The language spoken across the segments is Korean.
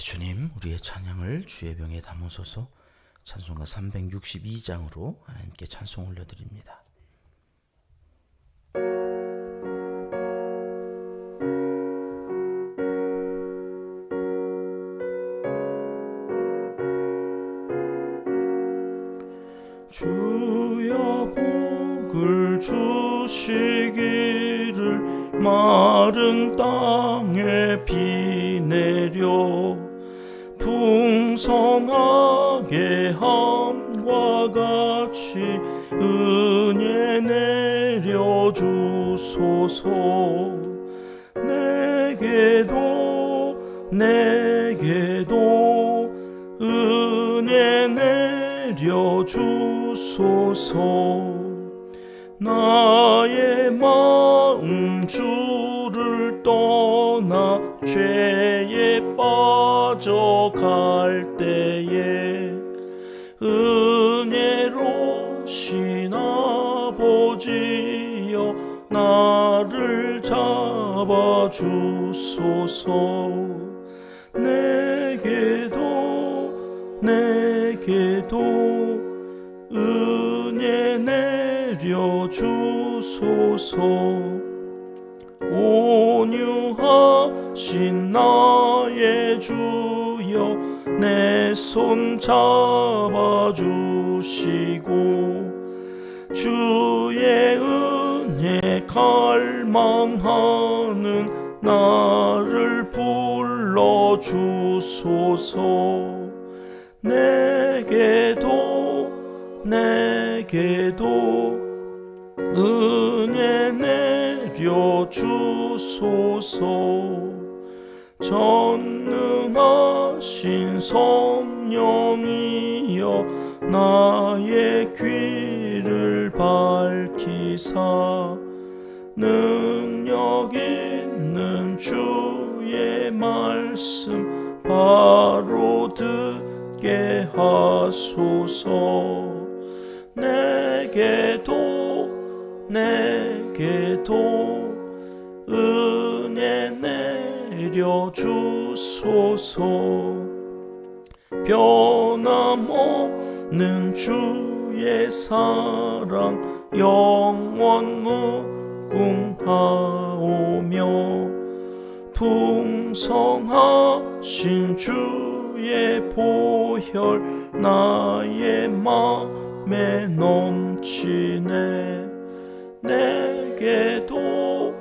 주님, 우리의 찬양을 주의 병에 담으소서. 찬송가 362장으로 하나님께 찬송 올려드립니다. 주여 복을 주시기를 마른 땅에 비 내려 풍성하게 함과 같이 은혜 내려주소서. 내게도 은혜 내려주소서. 나의 마음 주를 떠나 죄에 빠져갈 때에 은혜로신 아버지여 나를 잡아주소서. 내게도 은혜 내려주소서. 온유하신 나의 주여 내 손 잡아주시고 주의 은혜 갈망하는 나를 불러주소서. 내게도 은혜 내려주소서. 전능하신 성령이여 나의 귀를 밝히사 능력 있는 주의 말씀 바로 듣게 하소서. 내게도 은혜 내려주소서. 변함없는 주의 사랑 영원 무궁하오며 풍성하신 주의 보혈 나의 맘에 넘치네. 내게도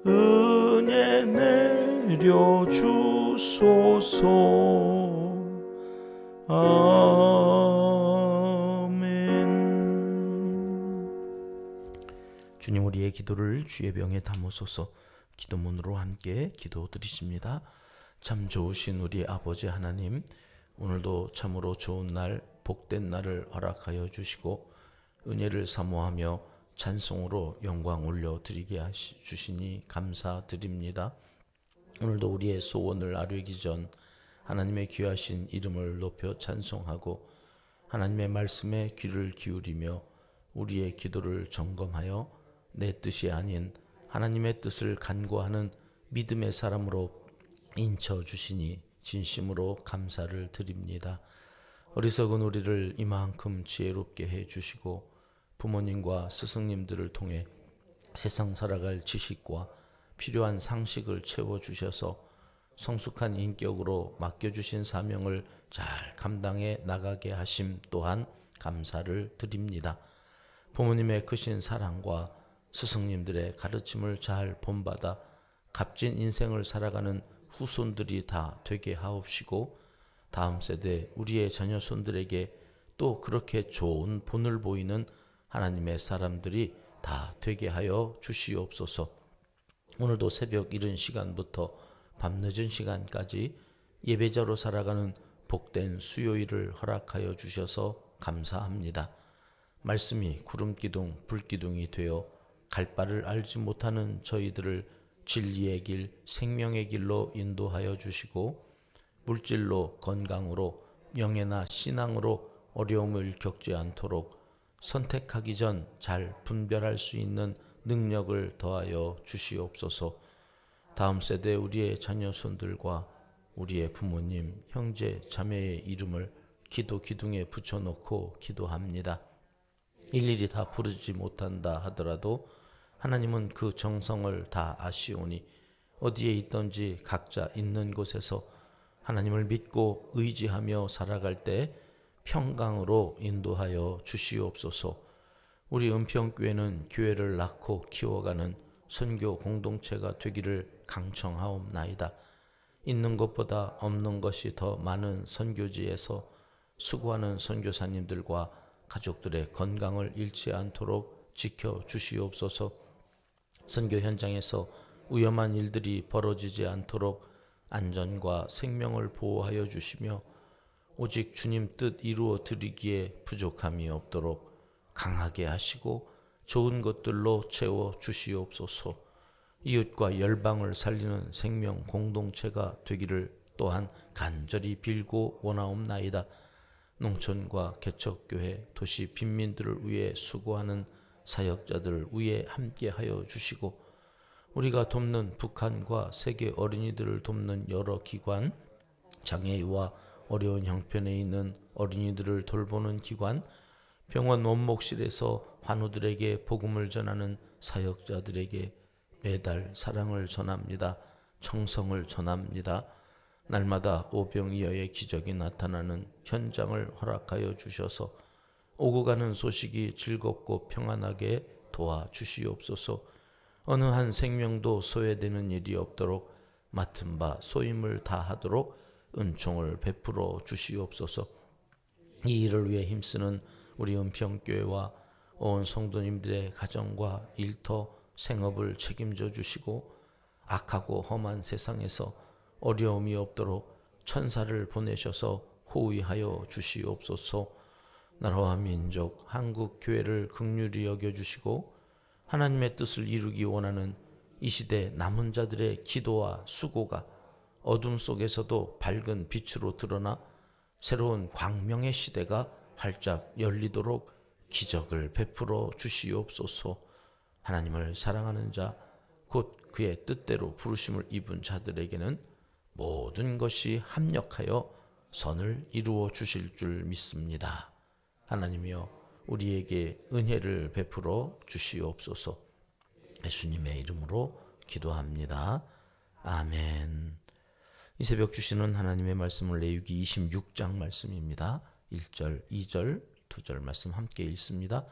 은혜 내려주소서. 아멘. 주님, 우리의 기도를 주의 병에 담으소서. 기도문으로 함께 기도드리십니다. 참 좋으신 우리 아버지 하나님, 오늘도 참으로 좋은 날, 복된 날을 허락하여 주시고 은혜를 사모하며 찬송으로 영광 올려드리게 주시니 감사드립니다. 오늘도 우리의 소원을 아뢰기 전 하나님의 귀하신 이름을 높여 찬송하고 하나님의 말씀에 귀를 기울이며 우리의 기도를 점검하여 내 뜻이 아닌 하나님의 뜻을 간구하는 믿음의 사람으로 인쳐주시니 진심으로 감사를 드립니다. 어리석은 우리를 이만큼 지혜롭게 해주시고 부모님과 스승님들을 통해 세상 살아갈 지식과 필요한 상식을 채워주셔서 성숙한 인격으로 맡겨주신 사명을 잘 감당해 나가게 하심 또한 감사를 드립니다. 부모님의 크신 사랑과 스승님들의 가르침을 잘 본받아 값진 인생을 살아가는 후손들이 다 되게 하옵시고 다음 세대 우리의 자녀손들에게 또 그렇게 좋은 본을 보이는 하나님의 사람들이 다 되게 하여 주시옵소서. 오늘도 새벽 이른 시간부터 밤늦은 시간까지 예배자로 살아가는 복된 수요일을 허락하여 주셔서 감사합니다. 말씀이 구름기둥 불기둥이 되어 갈 바를 알지 못하는 저희들을 진리의 길 생명의 길로 인도하여 주시고 물질로 건강으로 명예나 신앙으로 어려움을 겪지 않도록 선택하기 전 잘 분별할 수 있는 능력을 더하여 주시옵소서. 다음 세대 우리의 자녀손들과 우리의 부모님, 형제, 자매의 이름을 기도 기둥에 붙여놓고 기도합니다. 일일이 다 부르지 못한다 하더라도 하나님은 그 정성을 다 아시오니 어디에 있든지 각자 있는 곳에서 하나님을 믿고 의지하며 살아갈 때 평강으로 인도하여 주시옵소서. 우리 은평교회는 교회를 낳고 키워가는 선교 공동체가 되기를 강청하옵나이다. 있는 것보다 없는 것이 더 많은 선교지에서 수고하는 선교사님들과 가족들의 건강을 잃지 않도록 지켜주시옵소서. 선교 현장에서 위험한 일들이 벌어지지 않도록 안전과 생명을 보호하여 주시며 오직 주님 뜻 이루어 드리기에 부족함이 없도록 강하게 하시고 좋은 것들로 채워 주시옵소서. 이웃과 열방을 살리는 생명 공동체가 되기를 또한 간절히 빌고 원하옵나이다. 농촌과 개척교회, 도시 빈민들을 위해 수고하는 사역자들 위에 함께하여 주시고 우리가 돕는 북한과 세계 어린이들을 돕는 여러 기관, 장애와 어려운 형편에 있는 어린이들을 돌보는 기관, 병원 원목실에서 환우들에게 복음을 전하는 사역자들에게 매달 사랑을 전합니다. 청성을 전합니다. 날마다 오병이어의 기적이 나타나는 현장을 허락하여 주셔서 오고 가는 소식이 즐겁고 평안하게 도와주시옵소서. 어느 한 생명도 소외되는 일이 없도록 맡은 바 소임을 다하도록 은총을 베풀어 주시옵소서. 이 일을 위해 힘쓰는 우리 은평교회와 온 성도님들의 가정과 일터, 생업을 책임져 주시고 악하고 험한 세상에서 어려움이 없도록 천사를 보내셔서 호위하여 주시옵소서. 나라와 민족, 한국 교회를 긍휼히 여겨주시고 하나님의 뜻을 이루기 원하는 이 시대 남은 자들의 기도와 수고가 어둠 속에서도 밝은 빛으로 드러나 새로운 광명의 시대가 활짝 열리도록 기적을 베풀어 주시옵소서. 하나님을 사랑하는 자, 곧 그의 뜻대로 부르심을 입은 자들에게는 모든 것이 합력하여 선을 이루어 주실 줄 믿습니다. 하나님이여 우리에게 은혜를 베풀어 주시옵소서. 예수님의 이름으로 기도합니다. 아멘. 이 새벽 주시는 하나님의 말씀은 레위기 26장 말씀입니다. 1절, 2절, 2절 말씀 함께 읽습니다.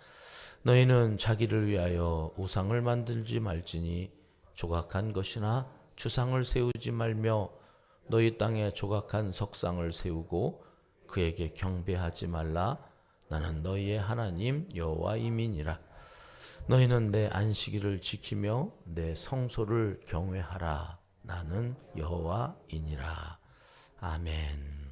너희는 자기를 위하여 우상을 만들지 말지니 조각한 것이나 주상을 세우지 말며 너희 땅에 조각한 석상을 세우고 그에게 경배하지 말라. 나는 너희의 하나님 여호와임이니라. 너희는 내 안식일을 지키며 내 성소를 경외하라. 나는 여호와이니라. 아멘.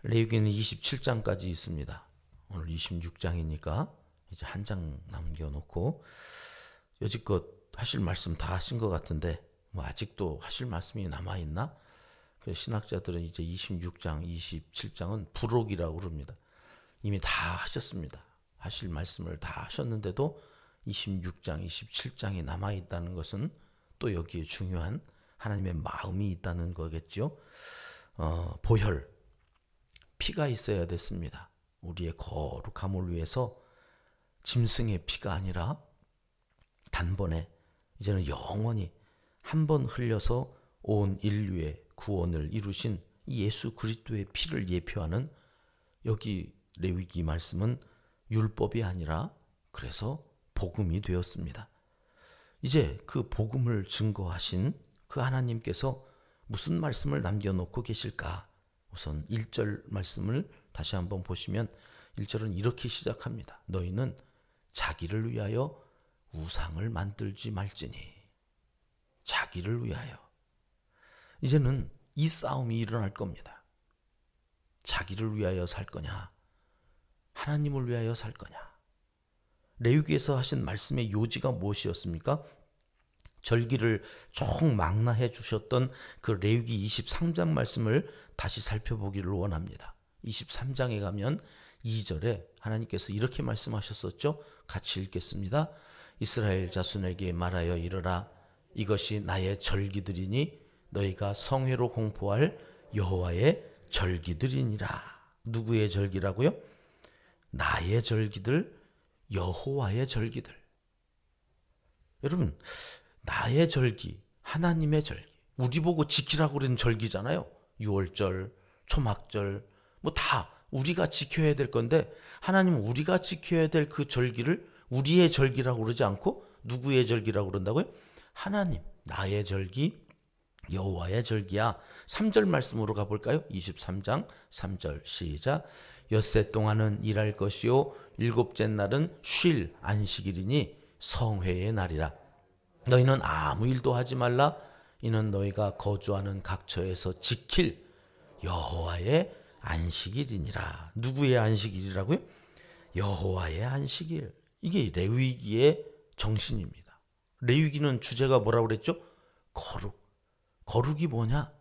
레위기는 27장까지 있습니다. 오늘 26장이니까 이제 한 장 남겨놓고 여지껏 하실 말씀 다 하신 것 같은데 뭐 아직도 하실 말씀이 남아있나? 신학자들은 이제 26장, 27장은 부록이라고 그럽니다. 이미 다 하셨습니다. 하실 말씀을 다 하셨는데도 26장, 27장이 남아있다는 것은 또 여기에 중요한 하나님의 마음이 있다는 거겠죠. 보혈, 피가 있어야 됐습니다. 우리의 거룩함을 위해서 짐승의 피가 아니라 단번에 이제는 영원히 한 번 흘려서 온 인류의 구원을 이루신 예수 그리스도의 피를 예표하는 여기 레위기 말씀은 율법이 아니라 그래서 복음이 되었습니다. 이제 그 복음을 증거하신 그 하나님께서 무슨 말씀을 남겨놓고 계실까? 우선 1절 말씀을 다시 한번 보시면 1절은 이렇게 시작합니다. 너희는 자기를 위하여 우상을 만들지 말지니. 자기를 위하여. 이제는 이 싸움이 일어날 겁니다. 자기를 위하여 살 거냐? 하나님을 위하여 살 거냐? 레위기에서 하신 말씀의 요지가 무엇이었습니까? 절기를 총망라해 주셨던 그 레위기 23장 말씀을 다시 살펴보기를 원합니다. 23장에 가면 2절에 하나님께서 이렇게 말씀하셨었죠. 같이 읽겠습니다. 이스라엘 자손에게 말하여 이르라. 이것이 나의 절기들이니 너희가 성회로 공포할 여호와의 절기들이니라. 누구의 절기라고요? 나의 절기들, 여호와의 절기들. 여러분, 나의 절기, 하나님의 절기, 우리 보고 지키라고 그러는 절기잖아요. 유월절, 초막절, 뭐 다 우리가 지켜야 될 건데, 하나님은 우리가 지켜야 될 그 절기를 우리의 절기라고 그러지 않고 누구의 절기라고 그런다고요? 하나님, 나의 절기, 여호와의 절기야. 3절 말씀으로 가볼까요? 23장 3절 시작. 엿새 동안은 일할 것이요 일곱째 날은 쉴 안식일이니 성회의 날이라. 너희는 아무 일도 하지 말라. 이는 너희가 거주하는 각처에서 지킬 여호와의 안식일이니라. 누구의 안식일이라고요? 여호와의 안식일. 이게 레위기의 정신입니다. 레위기는 주제가 뭐라고 그랬죠? 거룩. 거룩이 뭐냐?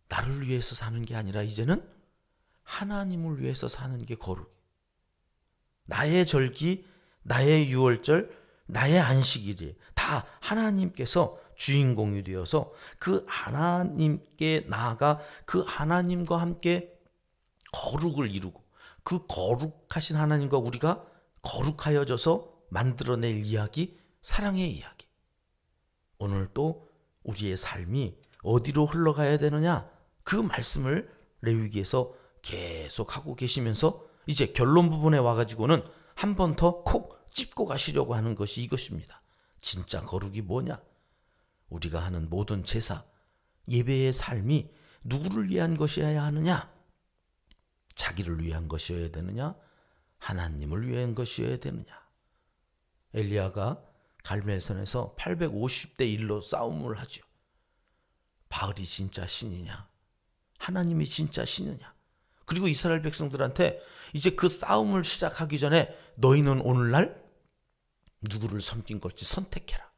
나를 위해서 사는 게 아니라 이제는 하나님을 위해서 사는 게 거룩. 나의 절기, 나의 유월절, 나의 안식일이 다 하나님께서 주인공이 되어서 그 하나님께 나아가 그 하나님과 함께 거룩을 이루고 그 거룩하신 하나님과 우리가 거룩하여져서 만들어낼 이야기, 사랑의 이야기. 오늘 또 우리의 삶이 어디로 흘러가야 되느냐? 그 말씀을 레위기에서 계속 하고 계시면서 이제 결론 부분에 와가지고는 한 번 더 콕 찝고 가시려고 하는 것이 이것입니다. 진짜 거룩이 뭐냐? 우리가 하는 모든 제사, 예배의 삶이 누구를 위한 것이어야 하느냐? 자기를 위한 것이어야 되느냐? 하나님을 위한 것이어야 되느냐? 엘리야가 갈멜산에서 850대 1로 싸움을 하죠. 바알이 진짜 신이냐? 하나님이 진짜 신이냐? 그리고 이스라엘 백성들한테 이제 그 싸움을 시작하기 전에 너희는 오늘날 누구를 섬긴 걸지 선택해라.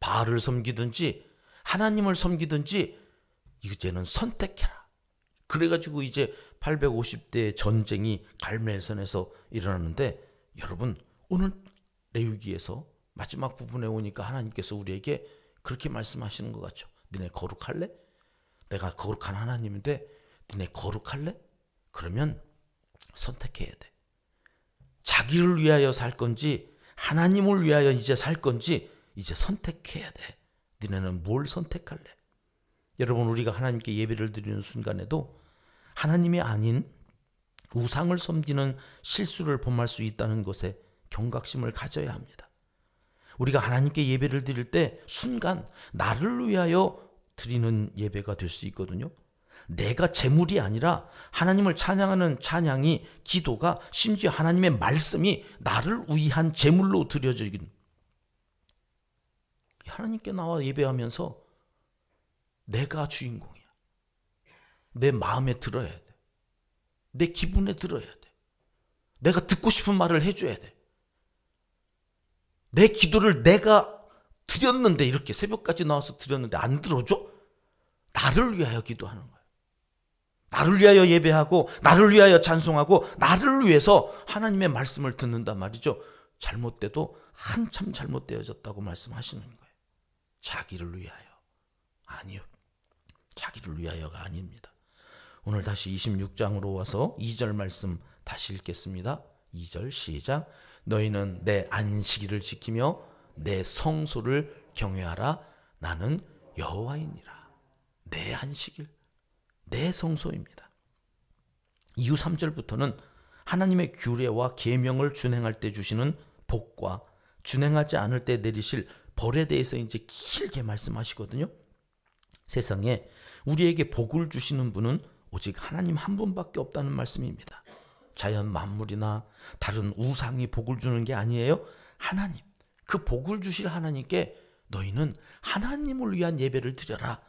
바알을 섬기든지 하나님을 섬기든지 이제는 선택해라. 그래가지고 이제 850대 전쟁이 갈멜산에서 일어나는데, 여러분 오늘 레위기에서 마지막 부분에 오니까 하나님께서 우리에게 그렇게 말씀하시는 것 같죠. 너네 거룩할래? 내가 거룩한 하나님인데 너네 거룩할래? 그러면 선택해야 돼. 자기를 위하여 살 건지 하나님을 위하여 이제 살 건지 이제 선택해야 돼. 너네는 뭘 선택할래? 여러분, 우리가 하나님께 예배를 드리는 순간에도 하나님이 아닌 우상을 섬기는 실수를 범할 수 있다는 것에 경각심을 가져야 합니다. 우리가 하나님께 예배를 드릴 때 순간 나를 위하여 드리는 예배가 될 수 있거든요. 내가 제물이 아니라 하나님을 찬양하는 찬양이, 기도가, 심지어 하나님의 말씀이 나를 위한 제물로 드려지긴. 하나님께 나와 예배하면서 내가 주인공이야. 내 마음에 들어야 돼. 내 기분에 들어야 돼. 내가 듣고 싶은 말을 해줘야 돼. 내 기도를 내가 드렸는데, 이렇게 새벽까지 나와서 드렸는데 안 들어줘? 나를 위하여 기도하는 거야. 나를 위하여 예배하고 나를 위하여 찬송하고 나를 위해서 하나님의 말씀을 듣는단 말이죠. 잘못돼도 한참 잘못되어졌다고 말씀하시는 거예요. 자기를 위하여. 아니요. 자기를 위하여가 아닙니다. 오늘 다시 26장으로 와서 2절 말씀 다시 읽겠습니다. 2절 시작. 너희는 내 안식일을 지키며 내 성소를 경외하라. 나는 여호와이니라. 내 안식일, 내 성소입니다. 이후 3절부터는 하나님의 규례와 계명을 준행할 때 주시는 복과 준행하지 않을 때 내리실 벌에 대해서 이제 길게 말씀하시거든요. 세상에 우리에게 복을 주시는 분은 오직 하나님 한 분밖에 없다는 말씀입니다. 자연 만물이나 다른 우상이 복을 주는 게 아니에요. 하나님, 그 복을 주실 하나님께 너희는 하나님을 위한 예배를 드려라.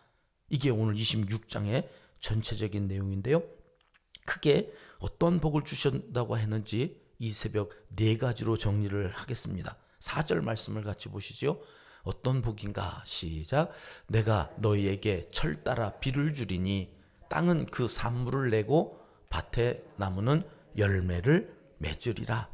이게 오늘 26장의 전체적인 내용인데요. 크게 어떤 복을 주신다고 했는지 이 새벽 4가지로 정리를 하겠습니다. 4절 말씀을 같이 보시죠. 어떤 복인가? 시작. 내가 너희에게 철 따라 비를 주리니 땅은 그 산물을 내고 밭에 나무는 열매를 맺으리라.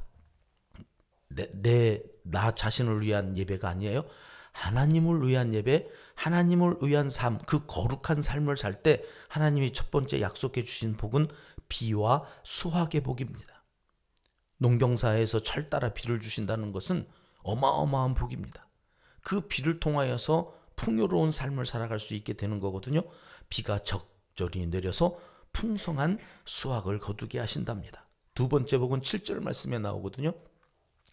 나 자신을 위한 예배가 아니에요. 하나님을 위한 예배, 하나님을 위한 삶, 그 거룩한 삶을 살 때 하나님이 첫 번째 약속해 주신 복은 비와 수확의 복입니다. 농경사에서 철 따라 비를 주신다는 것은 어마어마한 복입니다. 그 비를 통하여서 풍요로운 삶을 살아갈 수 있게 되는 거거든요. 비가 적절히 내려서 풍성한 수확을 거두게 하신답니다. 두 번째 복은 7절 말씀에 나오거든요.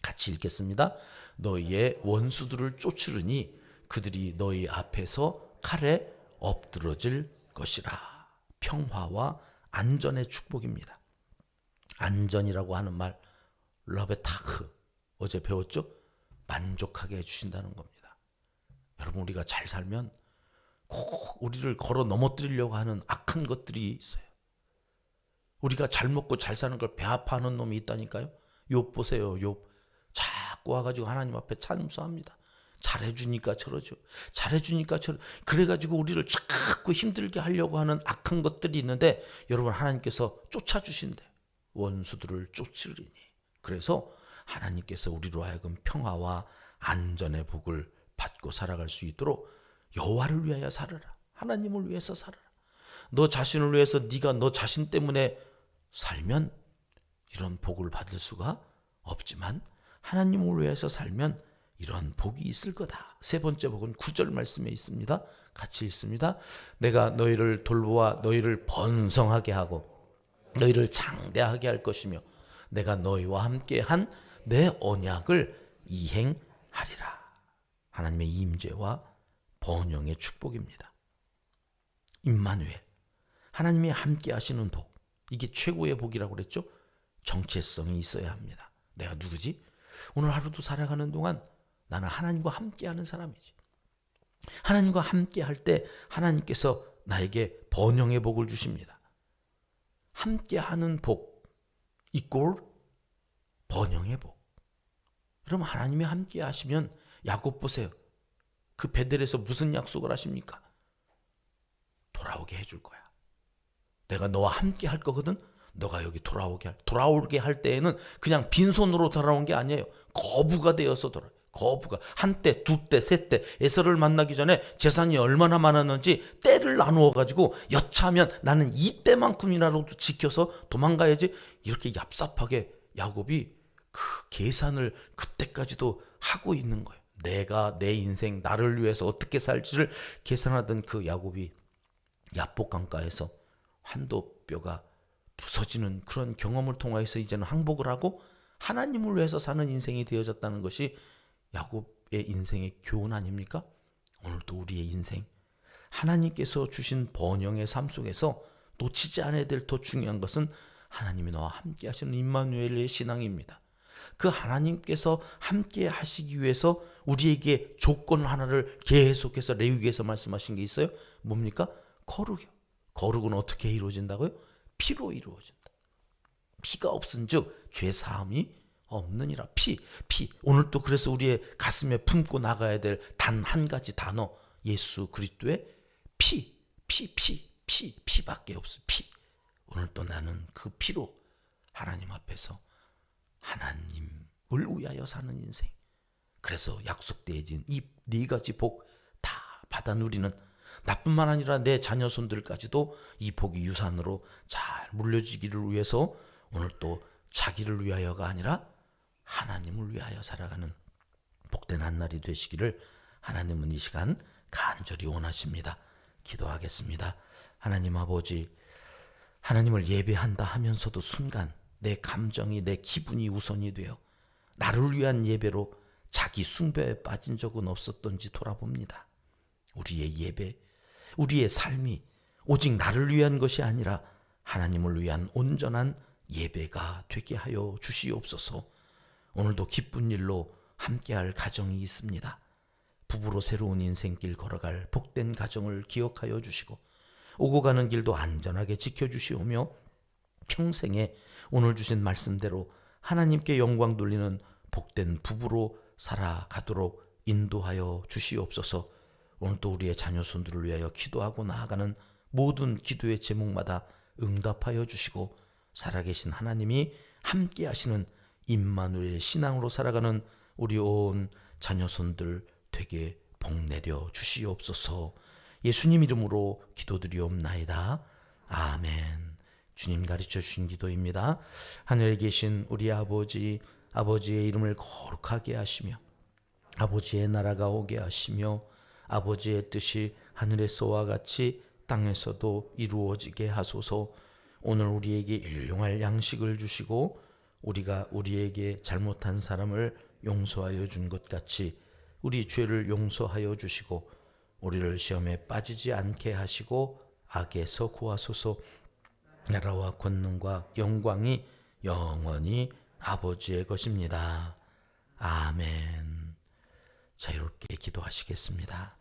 같이 읽겠습니다. 너희의 원수들을 쫓으르니 그들이 너희 앞에서 칼에 엎드러질 것이라. 평화와 안전의 축복입니다. 안전이라고 하는 말, 러베타크, 어제 배웠죠? 만족하게 해주신다는 겁니다. 여러분, 우리가 잘 살면 꼭 우리를 걸어 넘어뜨리려고 하는 악한 것들이 있어요. 우리가 잘 먹고 잘 사는 걸 배아파하는 놈이 있다니까요. 욥 보세요. 욥 자꾸 와가지고 하나님 앞에 찬송합니다. 잘해주니까 저러죠. 잘해주니까 저러. 그래가지고 우리를 자꾸 힘들게 하려고 하는 악한 것들이 있는데 여러분, 하나님께서 쫓아주신대. 원수들을 쫓으리니. 그래서 하나님께서 우리로 하여금 평화와 안전의 복을 받고 살아갈 수 있도록 여호와를 위하여 살아라. 하나님을 위해서 살아라. 너 자신을 위해서 네가 너 자신 때문에 살면 이런 복을 받을 수가 없지만 하나님을 위해서 살면 이런 복이 있을 거다. 세 번째 복은 9절 말씀에 있습니다. 같이 읽습니다. 내가 너희를 돌보아 너희를 번성하게 하고 너희를 장대하게 할 것이며 내가 너희와 함께 한 내 언약을 이행하리라. 하나님의 임재와 번영의 축복입니다. 임마누엘, 하나님이 함께 하시는 복, 이게 최고의 복이라고 그랬죠. 정체성이 있어야 합니다. 내가 누구지? 오늘 하루도 살아가는 동안 나는 하나님과 함께하는 사람이지. 하나님과 함께할 때 하나님께서 나에게 번영의 복을 주십니다. 함께하는 복 이꼴 번영의 복. 그럼 하나님이 함께하시면 야곱 보세요. 그 베델에서 무슨 약속을 하십니까? 돌아오게 해줄 거야. 내가 너와 함께 할 거거든. 너가 여기 돌아오게 할 때에는 그냥 빈손으로 돌아온 게 아니에요. 거부가 되어서 돌아요. 거부가 한 때, 두 때, 세 때. 에서를 만나기 전에 재산이 얼마나 많았는지 때를 나누어 가지고 여차하면 나는 이 때만큼이라도 지켜서 도망가야지. 이렇게 얍삽하게 야곱이 그 계산을 그때까지도 하고 있는 거예요. 내가 내 인생 나를 위해서 어떻게 살지를 계산하던 그 야곱이 야복 강가에서 환도뼈가 부서지는 그런 경험을 통해서 이제는 항복을 하고 하나님을 위해서 사는 인생이 되어졌다는 것이 야곱의 인생의 교훈 아닙니까? 오늘도 우리의 인생 하나님께서 주신 번영의 삶 속에서 놓치지 않아야 될 더 중요한 것은 하나님이 너와 함께 하시는 임마누엘의 신앙입니다. 그 하나님께서 함께 하시기 위해서 우리에게 조건 하나를 계속해서 레위기에서 말씀하신 게 있어요. 뭡니까? 거룩이요. 거룩은 어떻게 이루어진다고요? 피로 이루어진다. 피가 없은즉 죄 사함이 없느니라. 피. 오늘 또 그래서 우리의 가슴에 품고 나가야 될 단 한 가지 단어, 예수 그리스도의 피밖에 없어. 피. 오늘 또 나는 그 피로 하나님 앞에서 하나님을 위하여 사는 인생. 그래서 약속되어진 이 네 가지 복 다 받아 누리는, 나뿐만 아니라 내 자녀 손들까지도 이 복이 유산으로 잘 물려지기를 위해서 오늘 또 자기를 위하여가 아니라 하나님을 위하여 살아가는 복된 한 날이 되시기를 하나님은 이 시간 간절히 원하십니다. 기도하겠습니다. 하나님 아버지, 하나님을 예배한다 하면서도 순간 내 감정이, 내 기분이 우선이 되어 나를 위한 예배로 자기 숭배에 빠진 적은 없었던지 돌아봅니다. 우리의 예배, 우리의 삶이 오직 나를 위한 것이 아니라 하나님을 위한 온전한 예배가 되게 하여 주시옵소서. 오늘도 기쁜 일로 함께할 가정이 있습니다. 부부로 새로운 인생길 걸어갈 복된 가정을 기억하여 주시고 오고 가는 길도 안전하게 지켜주시오며 평생에 오늘 주신 말씀대로 하나님께 영광 돌리는 복된 부부로 살아가도록 인도하여 주시옵소서. 오늘도 우리의 자녀 손들을 위하여 기도하고 나아가는 모든 기도의 제목마다 응답하여 주시고 살아계신 하나님이 함께 하시는 임마누엘 신앙으로 살아가는 우리 온 자녀 손들 되게 복 내려 주시옵소서. 예수님 이름으로 기도드리옵나이다. 아멘. 주님 가르쳐 주신 기도입니다. 하늘에 계신 우리 아버지, 아버지의 이름을 거룩하게 하시며 아버지의 나라가 오게 하시며 아버지의 뜻이 하늘에서와 같이 땅에서도 이루어지게 하소서. 오늘 우리에게 일용할 양식을 주시고 우리가 우리에게 잘못한 사람을 용서하여 준 것 같이 우리 죄를 용서하여 주시고 우리를 시험에 빠지지 않게 하시고 악에서 구하소서. 나라와 권능과 영광이 영원히 아버지의 것입니다. 아멘. 자유롭게 기도하시겠습니다.